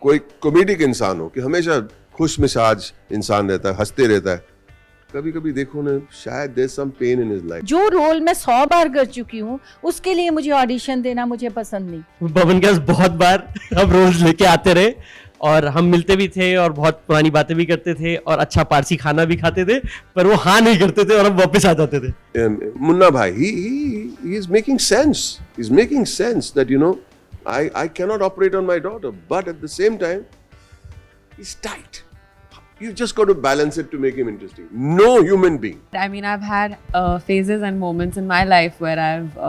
कोई कॉमेडिक इंसान हो कि हमेशा खुश मिजाज इंसान रहता है, हंसते रहता है, कभी कभी देखो ना शायद there some pain in his life. जो रोल मैं 100 बार कर चुकी हूँ उसके लिए मुझे ऑडिशन देना मुझे पसंद नहीं। बमन के पास बहुत बार हम रोज लेके आते रहे और हम मिलते भी थे और बहुत पुरानी बातें भी करते थे और अच्छा पारसी खाना भी खाते थे, पर वो हाँ नहीं करते थे और हम वापस आ जाते थे। मुन्ना भाई he is making sense. He's making sense that I cannot operate on my daughter, but at the same time he's tight. You just got to balance it to make him interesting. No human being. I mean, I've had phases and moments in my life where I've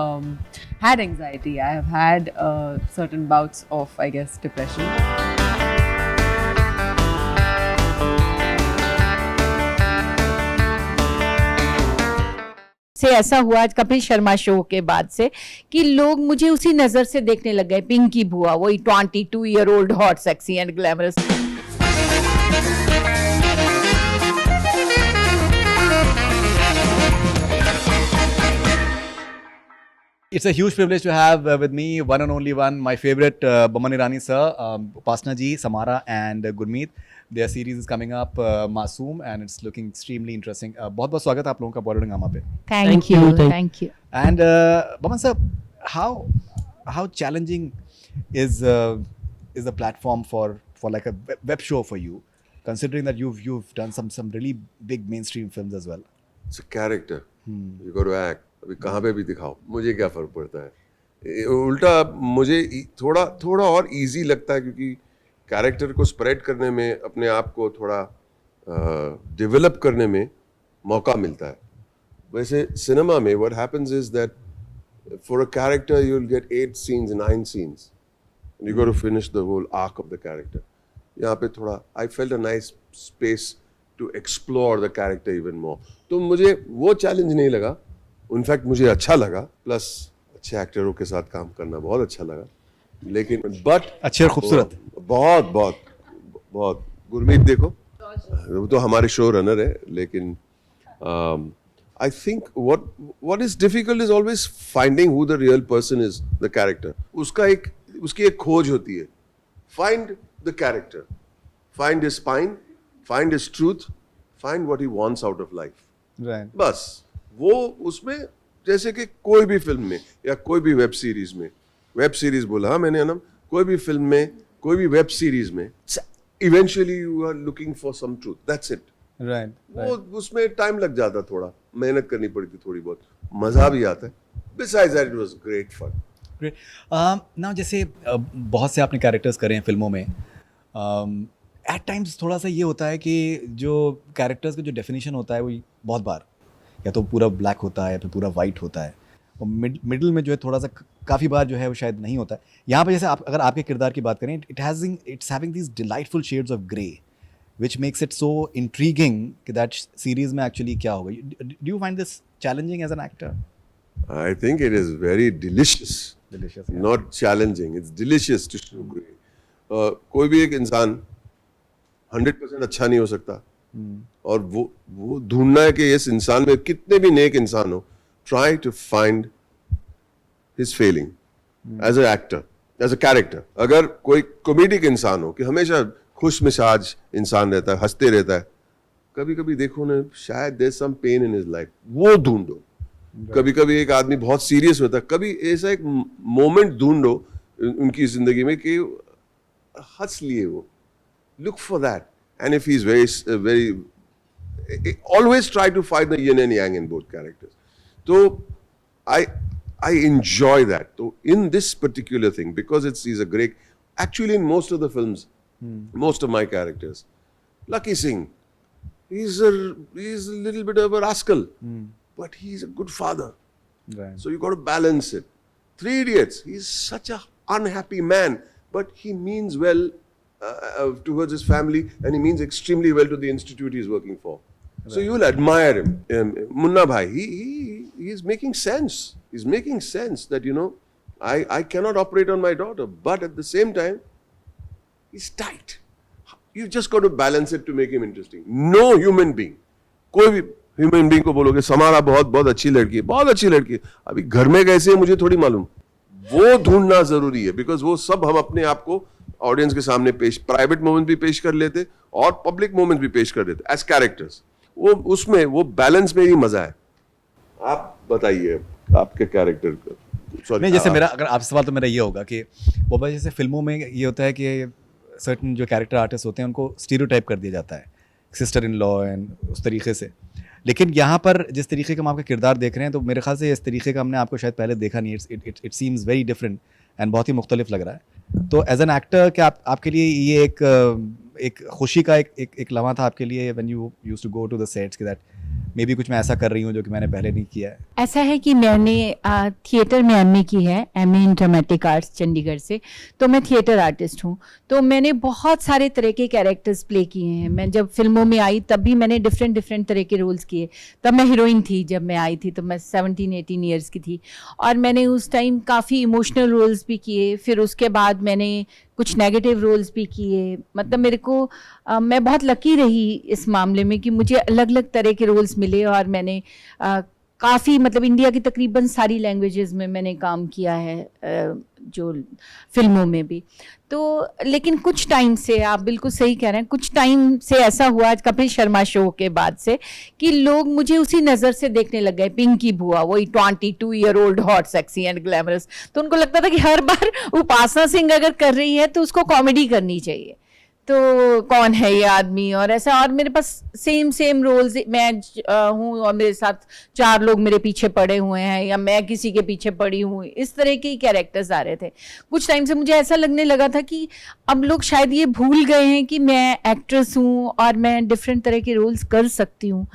had anxiety. I have had certain bouts of, I guess, depression. से ऐसा हुआ आज Kapil Sharma show के बाद से कि लोग मुझे उसी नजर से देखने लग गए। पिंकी बुआ, वही 22-year-old hot sexy and glamorous. It's a huge privilege to have with me one and only one, my favorite Boman Irani sir, Upasana ji, Samara and Gurmmeet. Their series is coming up, Masoom, and it's looking extremely interesting. बहुत बहुत स्वागत है आप लोगों का बॉलीवुड हंगामा पे। Thank you, thank you. And Boman sir, how challenging is the platform for like a web show for you, considering that you've done some really big mainstream films as well? It's a character. You got to act. अभी कहाँ पे भी दिखाओ, मुझे क्या फर्क पड़ता है। उल्टा मुझे थोड़ा और इजी लगता है क्योंकि कैरेक्टर को स्प्रेड करने में, अपने आप को थोड़ा डेवलप करने में मौका मिलता है। वैसे सिनेमा में what happens is that for a character you will get 8 scenes 9 scenes and you got to finish the whole arc of the character. यहाँ पे थोड़ा I felt a nice space to explore the character even more. तो मुझे वो challenge नहीं लगा, in fact मुझे अच्छा लगा, प्लस अच्छे एक्टरों के साथ काम करना बहुत अच्छा लगा। लेकिन बट अच्छे और खूबसूरत, बहुत बहुत बहुत गुरमीत देखो, वो तो हमारे शो रनर है, लेकिन I think what is difficult is always finding who the real person is the character. उसकी एक खोज होती है। Find the character, find his spine, find his truth, find what he wants out of life. Right, बस वो उसमें, जैसे कि कोई भी फिल्म में या कोई भी वेब सीरीज में, वेब सीरीज बोला मैंने ना, कोई भी फिल्म में, कोई भी वेब सीरीज में, eventually you are looking for some truth, that's it. Right, वो उसमें टाइम लग जाता, थोड़ा मेहनत करनी पड़ती, थोड़ी बहुत मजा भी आता है। Besides that it was great fun. Great. Now जैसे बहुत से आपने कैरेक्टर्स करे हैं फिल्मों में, एट टाइम्स थोड़ा सा ये होता है कि जो कैरेक्टर्स का जो डेफिनेशन होता है वो बहुत बार या तो पूरा ब्लैक होता है या फिर पूरा वाइट होता है, और मिडिल में जो है थोड़ा सा काफ़ी बार जो है वो शायद नहीं होता है। यहाँ पे जैसे अगर आपके किरदार की बात करें, it's having these delightful shades of grey which makes it so intriguing कि दैट सीरीज में एक्चुअली क्या होगा। Do you find this challenging as an actor? I think it is very delicious, not challenging, it's delicious to show grey. कोई भी एक इंसान 100% अच्छा नहीं हो सकता, और वो ढूंढना है कि इस इंसान में, कितने भी नेक इंसान हो, try to find his feeling as a actor, as a character. अगर कोई कॉमेडिक इंसान हो कि हमेशा खुश मिजाज इंसान रहता है, हंसते रहता है, कभी कभी देखो ना शायद there some pain in his life, वो ढूंढो। कभी कभी एक आदमी बहुत सीरियस होता है, कभी ऐसा एक मोमेंट ढूंढो उनकी जिंदगी में कि हंस लिए वो। Look for that, and if he's very, always try to find the yin and yang in both characters. So I enjoy that. So in this particular thing, because he's a great. Actually, in most of the films, most of my characters, Lucky Singh, he's a little bit of a rascal, but he's a good father. Right. So you got to balance it. 3 Idiots, he's such a unhappy man, but he means well. Towards his family, and he means extremely well to the institute he's working for. Right. So you'll admire him. Munna bhai, he is making sense. He's making sense that I cannot operate on my daughter, but at the same time, he's tight. You just got to balance it to make him interesting. No human being, कोई भी human being को बोलोगे Samara बहुत अच्छी लड़की है, बहुत अच्छी लड़की है, अभी घर में कैसे है मुझे थोड़ी मालूम, वो ढूंढना जरूरी है, बिकॉज वो सब हम अपने आप को ऑडियंस के सामने पेश, प्राइवेट मोमेंट भी पेश कर लेते और पब्लिक मोमेंट भी पेश कर देते एज कैरेक्टर्स। वो उसमें वो बैलेंस में ही मजा है। आप बताइए आपके कैरेक्टर का। नहीं, जैसे मेरा अगर आपसे सवाल तो मेरा ये होगा कि बोबा, जैसे फिल्मों में ये होता है कि सर्टन जो कैरेक्टर आर्टिस्ट होते हैं उनको स्टीरियोटाइप कर दिया जाता है, सिस्टर इन लॉ एंड उस तरीके से। लेकिन यहाँ पर जिस तरीके का हम आपका किरदार देख रहे हैं, तो मेरे ख्याल से इस तरीके का हमने आपको शायद पहले देखा नहीं। It seems very different and बहुत ही मुख्तलिफ लग रहा है। तो एज एन एक्टर क्या आपके लिए ये एक खुशी का एक लम्हा था आपके लिए when you used to go to the sets कि दैट मे बी कुछ मैं ऐसा कर रही हूँ जो कि मैंने पहले नहीं किया है? ऐसा है कि मैंने थिएटर में एमए की है, एमए इन ड्रामेटिक आर्ट्स चंडीगढ़ से। तो मैं थिएटर आर्टिस्ट हूँ, तो मैंने बहुत सारे तरह के कैरेक्टर्स प्ले किए हैं। मैं जब फिल्मों में आई तब भी मैंने डिफरेंट तरह के रोल्स किए। तब मैं हीरोइन थी, जब मैं आई थी तो मैं 17-18 ईयर्स की थी, और मैंने उस टाइम काफ़ी इमोशनल रोल्स भी किए। फिर उसके बाद मैंने कुछ नेगेटिव रोल्स भी किए। मतलब मेरे को मैं बहुत लकी रही इस मामले में कि मुझे अलग अलग तरह के रोल्स मिले, और मैंने काफ़ी मतलब इंडिया की तकरीबन सारी लैंग्वेजेस में मैंने काम किया है, जो फिल्मों में भी। तो लेकिन कुछ टाइम से, आप बिल्कुल सही कह रहे हैं, कुछ टाइम से ऐसा हुआ कपिल शर्मा शो के बाद से कि लोग मुझे उसी नज़र से देखने लग गए, पिंकी बुआ, वही 22 year old hot sexy and glamorous. तो उनको लगता था कि हर बार उपासना सिंह अगर कर रही है तो उसको कॉमेडी करनी चाहिए, तो कौन है ये आदमी, और ऐसा। और मेरे पास सेम रोल्स, मैं हूँ और मेरे साथ 4 लोग मेरे पीछे पड़े हुए हैं, या मैं किसी के पीछे पड़ी हूँ, इस तरह के कैरेक्टर्स आ रहे थे। कुछ टाइम से मुझे ऐसा लगने लगा था कि अब लोग शायद ये भूल गए हैं कि मैं एक्ट्रेस हूँ और मैं डिफरेंट तरह के रोल्स कर सकती हूँ।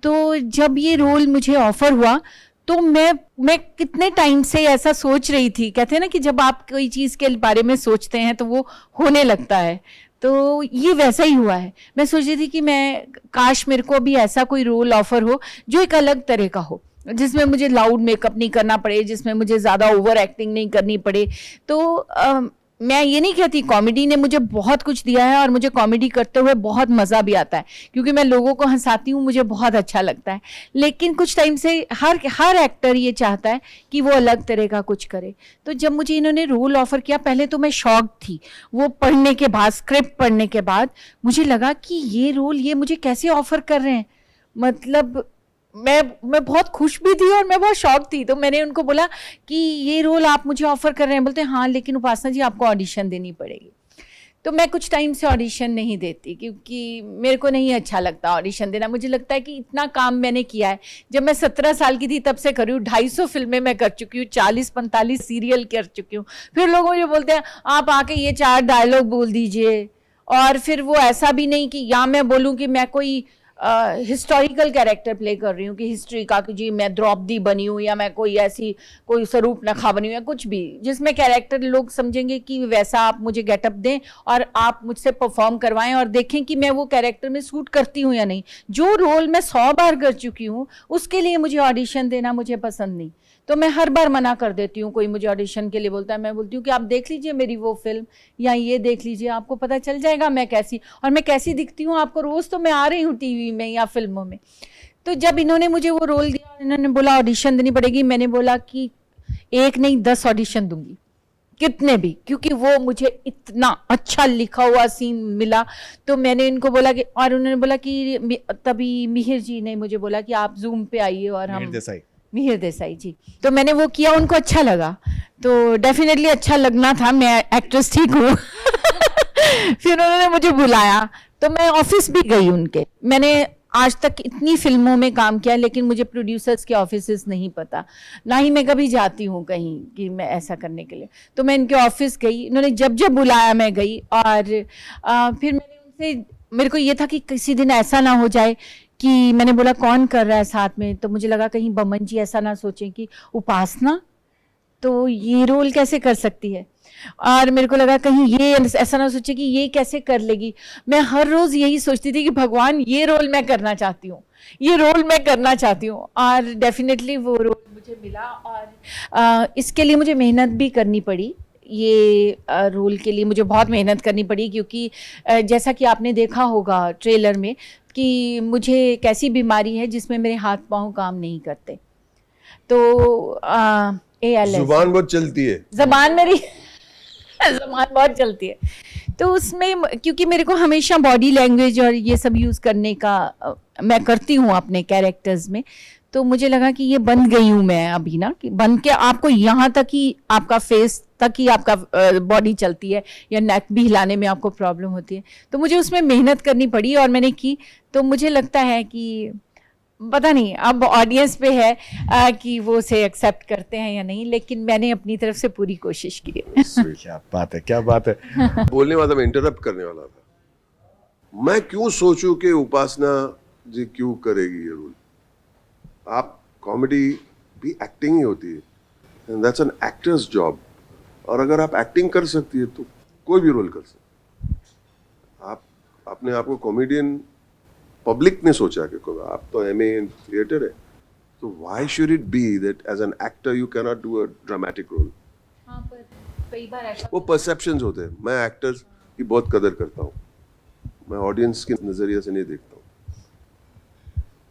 तो जब ये रोल मुझे ऑफर हुआ तो मैं कितने टाइम से ऐसा सोच रही थी। कहते हैं ना कि जब आप कोई चीज़ के बारे में सोचते हैं तो वो होने लगता है, तो ये वैसा ही हुआ है। मैं सोच रही थी कि मैं काश मेरे को अभी ऐसा कोई रोल ऑफर हो जो एक अलग तरह का हो, जिसमें मुझे लाउड मेकअप नहीं करना पड़े, जिसमें मुझे ज़्यादा ओवर एक्टिंग नहीं करनी पड़े। तो मैं ये नहीं कहती, कॉमेडी ने मुझे बहुत कुछ दिया है और मुझे कॉमेडी करते हुए बहुत मज़ा भी आता है, क्योंकि मैं लोगों को हंसाती हूँ, मुझे बहुत अच्छा लगता है। लेकिन कुछ टाइम से हर एक्टर ये चाहता है कि वो अलग तरह का कुछ करे। तो जब मुझे इन्होंने रोल ऑफ़र किया, पहले तो मैं शॉक थी। वो पढ़ने के बाद, स्क्रिप्ट पढ़ने के बाद मुझे लगा कि ये रोल ये मुझे कैसे ऑफ़र कर रहे हैं। मतलब मैं बहुत खुश भी थी और मैं बहुत शॉक थी। तो मैंने उनको बोला कि ये रोल आप मुझे ऑफर कर रहे हैं? बोलते हैं हाँ, लेकिन उपासना जी आपको ऑडिशन देनी पड़ेगी। तो मैं कुछ टाइम से ऑडिशन नहीं देती, क्योंकि मेरे को नहीं अच्छा लगता ऑडिशन देना। मुझे लगता है कि इतना काम मैंने किया है, जब मैं 17 साल की थी तब से कर रही हूँ। 250 फिल्में मैं कर चुकी हूँ, 40-45 सीरियल कर चुकी हूँ। फिर लोग मुझे बोलते हैं आप आके ये 4 डायलॉग बोल दीजिए, और फिर वो ऐसा भी नहीं कि या मैं बोलूँ कि मैं कोई हिस्टोरिकल कैरेक्टर प्ले कर रही हूँ कि हिस्ट्री का, कि जी मैं द्रौपदी बनी हूँ या मैं कोई ऐसी कोई स्वरूप नखा बनी हूँ, या कुछ भी जिसमें कैरेक्टर लोग समझेंगे कि वैसा आप मुझे गेटअप दें और आप मुझसे परफॉर्म करवाएं और देखें कि मैं वो कैरेक्टर में सूट करती हूँ या नहीं। जो रोल मैं 100 बार कर चुकी हूँ उसके लिए मुझे ऑडिशन देना मुझे पसंद नहीं। तो मैं हर बार मना कर देती हूँ। कोई मुझे ऑडिशन के लिए बोलता है, मैं बोलती हूँ कि आप देख लीजिए मेरी वो फिल्म, या ये देख लीजिए, आपको पता चल जाएगा मैं कैसी और मैं कैसी दिखती हूँ। आपको रोज़ तो मैं आ रही हूँ टीवी में या फिल्मों में। तो जब इन्होंने मुझे वो रोल दिया, इन्होंने बोला ऑडिशन देनी पड़ेगी, मैंने बोला कि 1 नहीं 10 ऑडिशन दूंगी, कितने भी, क्योंकि वो मुझे इतना अच्छा लिखा हुआ सीन मिला। तो मैंने इनको बोला कि, और उन्होंने बोला कि तभी मिहिर जी ने मुझे बोला कि आप जूम पे आइए और हम मिहिर देसाई जी। तो मैंने वो किया, उनको अच्छा लगा। तो डेफिनेटली अच्छा लगना था, मैं एक्ट्रेस ठीक हूँ। फिर उन्होंने मुझे बुलाया तो मैं ऑफिस भी गई उनके। मैंने आज तक इतनी फिल्मों में काम किया, लेकिन मुझे प्रोड्यूसर्स के ऑफिसेस नहीं पता, ना ही मैं कभी जाती हूँ कहीं कि मैं ऐसा करने के लिए। तो मैं इनके ऑफिस गई, इन्होंने जब जब बुलाया मैं गई। और फिर मैंने उनसे, मेरे को ये था कि किसी दिन ऐसा ना हो जाए कि मैंने बोला कौन कर रहा है साथ में, तो मुझे लगा कहीं बमन जी ऐसा ना सोचें कि उपासना तो ये रोल कैसे कर सकती है, और मेरे को लगा कहीं ये ऐसा ना सोचे कि ये कैसे कर लेगी। मैं हर रोज़ यही सोचती थी कि भगवान ये रोल मैं करना चाहती हूँ, ये रोल मैं करना चाहती हूँ। और डेफिनेटली वो रोल मुझे मिला, और इसके लिए मुझे मेहनत भी करनी पड़ी। ये रोल के लिए मुझे बहुत मेहनत करनी पड़ी, क्योंकि जैसा कि आपने देखा होगा ट्रेलर में कि मुझे एक ऐसी बीमारी है जिसमें मेरे हाथ पाँव काम नहीं करते। तो ALS, जुबान बहुत चलती है, जबान मेरी ज़बान बहुत चलती है। तो उसमें क्योंकि मेरे को हमेशा बॉडी लैंग्वेज और ये सब यूज़ करने का मैं करती हूँ अपने कैरेक्टर्स में, तो मुझे लगा कि ये बन गई हूँ मैं अभी ना, कि बन के आपको यहाँ तक ही आपका फेस तक ही आपका बॉडी चलती है, या नेक भी हिलाने में आपको प्रॉब्लम होती है। तो मुझे उसमें मेहनत करनी पड़ी और मैंने की। तो मुझे लगता है कि पता नहीं अब ऑडियंस पे है कि वो उसे एक्सेप्ट करते हैं या नहीं, लेकिन मैंने अपनी तरफ से पूरी कोशिश की है। क्या बात है, क्या बात है। बोलने वाला मैं इंटरप्ट करने वाला था। मैं क्यों सोचूं कि उपासना जी क्यों करेगी ये रोल? आप कॉमेडी भी एक्टिंग ही होती है, and that's an actors job. और अगर आप एक्टिंग कर सकती है तो कोई भी रोल कर सकते। आप अपने आप को कॉमेडियन पब्लिक ने सोचा कि आप तो एमए इन थिएटर है, तो why should it be that as an actor you can not do a dramatic role? हाँ, पर कई बार ऐसा वो परसेप्शंस होते हैं। मैं एक्टर्स की बहुत कदर करता हूँ, मैं ऑडियंस के नजरिए से नहीं देखता हूँ।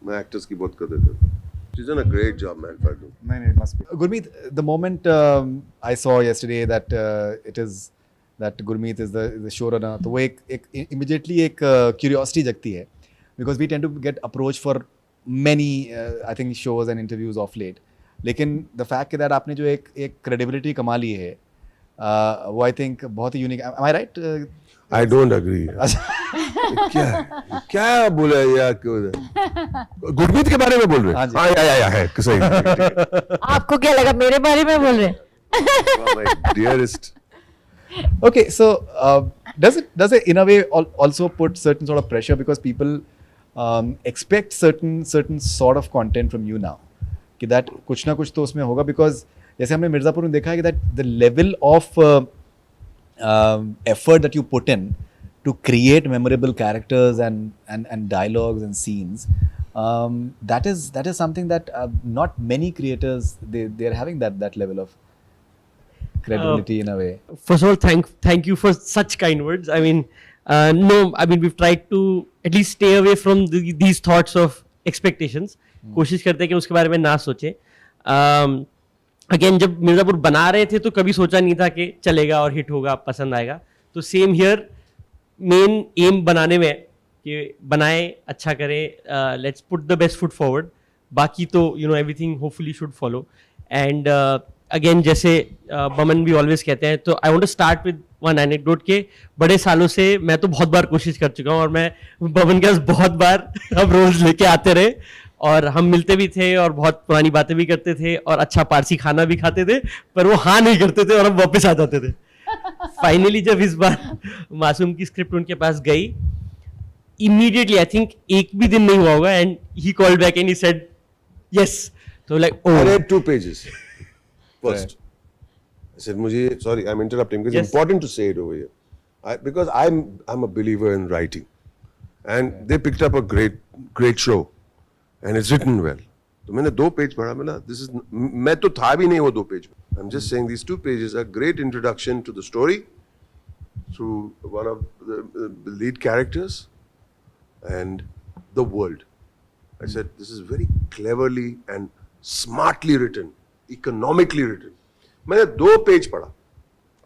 मैं एक्टर्स की बहुत कदर करता हूँ। She's done a great job, man. Faridoon. No, it must be. Gurmeet, the moment I saw yesterday that it is that Gurmeet is the showrunner, तो वो एक immediately एक curiosity जगती है, because we tend to get approached for many I think shows and interviews of late. लेकिन the fact that आपने जो एक credibility कमा ली है, वो I think बहुत ही unique. Am I right? I don't agree. क्या बोला यार? क्यों गुरमीत के बारे में बोल रहे? हाँ जी। हाँ है सही। आपको क्या लगा मेरे बारे में बोल रहे हैं? My dearest. Okay, so does it in a way also put certain sort of pressure, because people expect certain sort of content from you now, कि that कुछ ना कुछ तो उसमें होगा, because जैसे हमने मिर्जापुर में देखा है कि that the level of effort that you put in to create memorable characters and dialogues and scenes, that is something that not many creators they're having that level of credibility in a way. First of all, thank you for such kind words. I mean, no, I mean we've tried to at least stay away from these thoughts of expectations. कोशिश करते हैं कि उसके बारे में ना सोचें. Again जब मिर्जापुर बना रहे थे तो कभी सोचा नहीं था कि चलेगा और हिट होगा, पसंद आएगा. तो सेम हियर, मेन एम बनाने में है कि बनाए, अच्छा करें, let's put the best foot forward. बाकी तो everything hopefully should follow. And again जैसे बमन भी ऑलवेज कहते हैं, तो I want to start with one anecdote के बड़े सालों से मैं तो बहुत बार कोशिश कर चुका हूँ, और मैं बमन के पास बहुत बार हम रोज लेके आते रहे, और हम मिलते भी थे और बहुत पुरानी बातें भी करते थे और अच्छा पारसी खाना भी खाते थे, पर वो हाँ नहीं करते थे और हम वापस आ जाते थे. फाइनली जब इस बार मासूम की स्क्रिप्ट उनके पास गई, इमीडिएटली आई थिंक एक भी दिन नहीं हुआ होगा, and he called back and he said yes. तो like I read 2 pages first. I said, मुझे sorry, I'm interrupting because it's Yes. important to say it over here. Because I'm a believer in writing, and they picked up a great show, and it's written well. तो मैंने 2 page पढ़ा, मैं तो था भी नहीं वो 2 पेज में. I'm just saying these 2 pages are great introduction to the story through one of the lead characters and the world. I said this is very cleverly and smartly written, economically written. मैंने 2 page पढ़ा,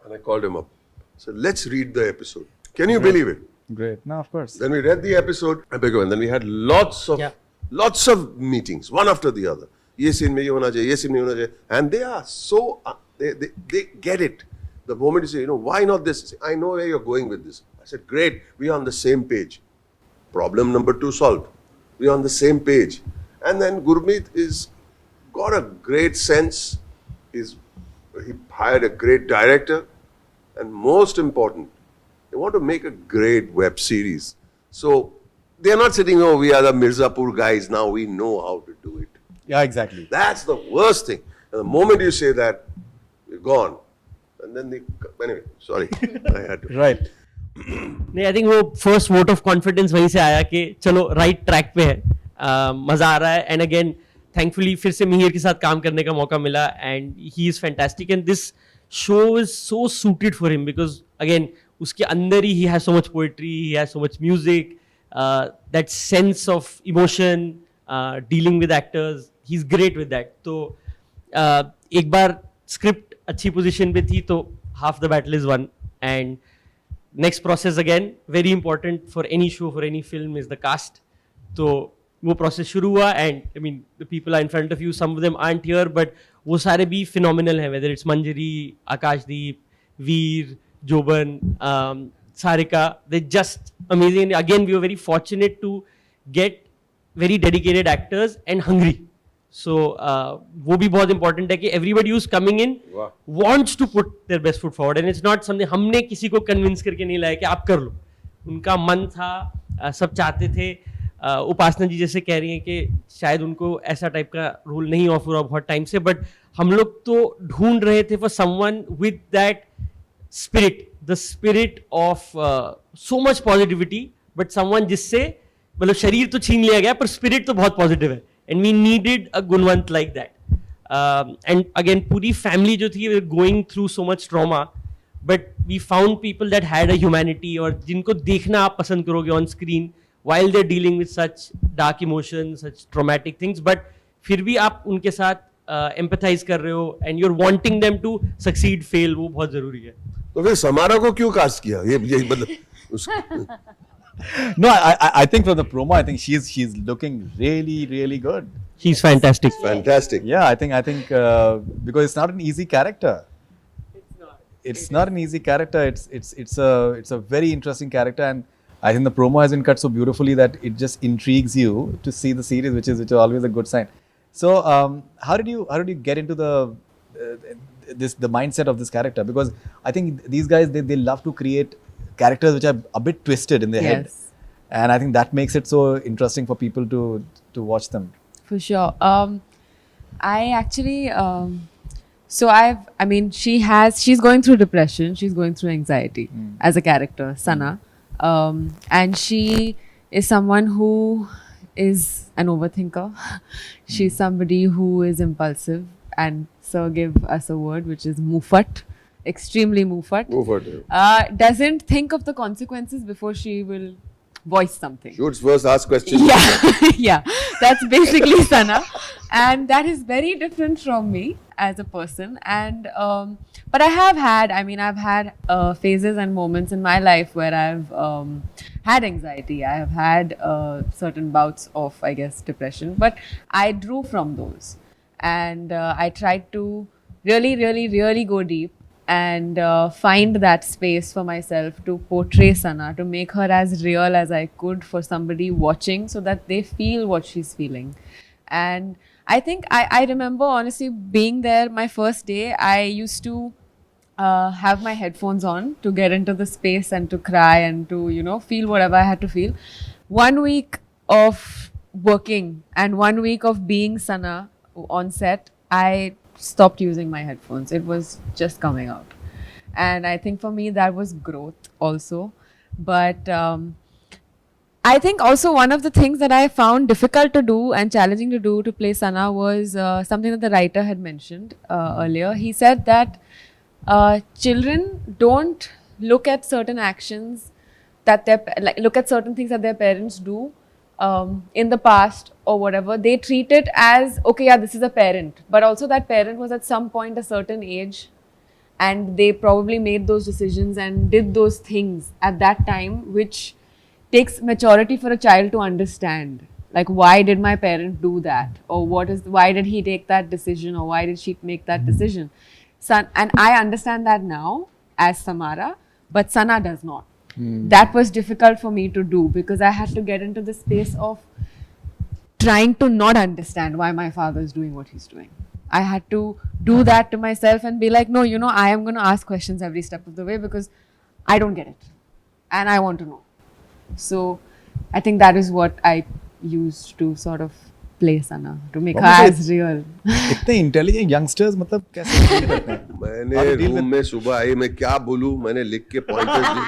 and I called him up. So let's read the episode. Can you believe it? Great. No, of course. Then we read the episode, and then we had lots of meetings, one after the other. ये scene में ये होना चाहिए, ये scene में ये होना चाहिए, and they are so they get it. The moment you say, why not this? Say, I know where you're going with this. I said, great, we are on the same page. Problem number 2 solved. We are on the same page. And then Gurmeet got a great sense. He hired a great director, and most important, they want to make a great web series. So they are not sitting, we are the Mirzapur guys, now we know how to do it. Yeah, exactly. That's the worst thing. And the moment you say that, we're gone. And then anyway, sorry, I had to. Right. नहीं, I think वो first vote of confidence वहीं से आया कि चलो right track पे है, मजा आ रहा है. एंड अगेन थैंकफुली फिर से मिहिर के साथ काम करने का मौका मिला, and he is fantastic, and this show is so suited for him, because again उसके अंदर he has so much poetry, he has so much music, that sense of emotion, dealing with actors, he is great with that. तो एक बार script अच्छी position पे थी तो half the battle is won. And next process again, very important for any show, for any film, is the cast. So वो process शुरू हुआ, and I mean the people are in front of you, some of them aren't here, but वो सारे भी phenomenal हैं, whether it's Manjari, Akashdeep, Veer, Joban, Sarika, they're just amazing. And again, we were very fortunate to get very dedicated actors and hungry. So वो भी बहुत important है कि everybody who's coming in wants to put their best foot forward, and it's not something हमने किसी को convince करके नहीं लाया कि आप कर लो. उनका मन था, सब चाहते थे. उपासना जी जैसे कह रही हैं कि शायद उनको ऐसा टाइप का रोल नहीं ऑफर हुआ बहुत टाइम से, बट हम लोग तो ढूंढ रहे थे for someone with that spirit, the spirit of so much positivity, but someone जिससे मतलब शरीर तो छीन लिया गया पर स्पिरिट तो बहुत पॉजिटिव है, and we needed a Gunwant like that. And again पूरी फैमिली जो थी going through so much trauma, but we found people that had a humanity, और जिनको देखना आप पसंद करोगे on screen while they're dealing with such dark emotions, such traumatic things, but फिर भी आप उनके साथ empathize कर रहे हो, and you're wanting them to succeed, fail, वो बहुत जरूरी है. तो फिर समारा को क्यों कास्ट किया? ये मतलब No, I think from the promo, I think she's looking really good. She's fantastic. Fantastic. Yeah, I think because it's not an easy character. It's not an easy character. It's a very interesting character, and I think the promo has been cut so beautifully that it just intrigues you to see the series, which is always a good sign. So, how did you get into the mindset of this character? Because I think these guys they love to create characters which are a bit twisted in their head, and I think that makes it so interesting for people to watch them. For sure. I actually, so I mean, she's going through depression, she's going through anxiety as a character, Sana. And she is someone who is an overthinker. She's somebody who is impulsive, and sir give us a word which is mufat, extremely mufat. Doesn't think of the consequences before she will voice something. Shoots first, ask questions. Yeah, yeah, that's basically Sana, and that is very different from me as a person. And but I've had phases and moments in my life where I've had anxiety. I have had certain bouts of, I guess, depression, but I drew from those, and I tried to really go deep and find that space for myself to portray Sana, to make her as real as I could for somebody watching, so that they feel what she's feeling. And I think I remember honestly being there my first day. I used to have my headphones on to get into the space and to cry and to, feel whatever I had to feel. 1 week of working and 1 week of being Sana on set, I stopped using my headphones. It was just coming out. And I think for me that was growth also. But I think also one of the things that I found difficult to do and challenging to do to play Sana was something that the writer had mentioned earlier. He said that children don't look at certain actions that look at certain things that their parents do in the past or whatever. They treat it as, okay, yeah, this is a parent, but also that parent was at some point a certain age, and they probably made those decisions and did those things at that time, which takes maturity for a child to understand. Like, why did my parent do that? Or why did he take that decision? Or why did she make that decision? And I understand that now as Samara, but Sana does not. That was difficult for me to do because I had to get into the space of trying to not understand why my father is doing what he's doing. I had to do that to myself and be like, no, I am going to ask questions every step of the way because I don't get it. And I want to know. So I think that is what I used to sort of play Sana, to make her as real. इतने intelligent youngsters मतलब कैसे feel करते हैं? मैंने room में सुबह आई, मैं क्या बोलूं, मैंने लिख के पॉइंटर्स लिए,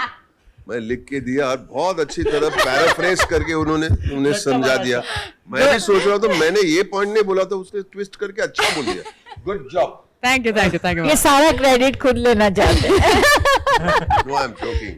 मैं लिख के दिया और बहुत अच्छी तरह पैराफ्रेज करके उन्होंने समझा दिया. मैं भी सोच रहा था मैंने ये पॉइंट नहीं बोला था, उसने ट्विस्ट करके अच्छा बोल दिया. Good job. Thank you. ये सारा क्रेडिट खुद लेना चाहते हैं. No, I'm joking.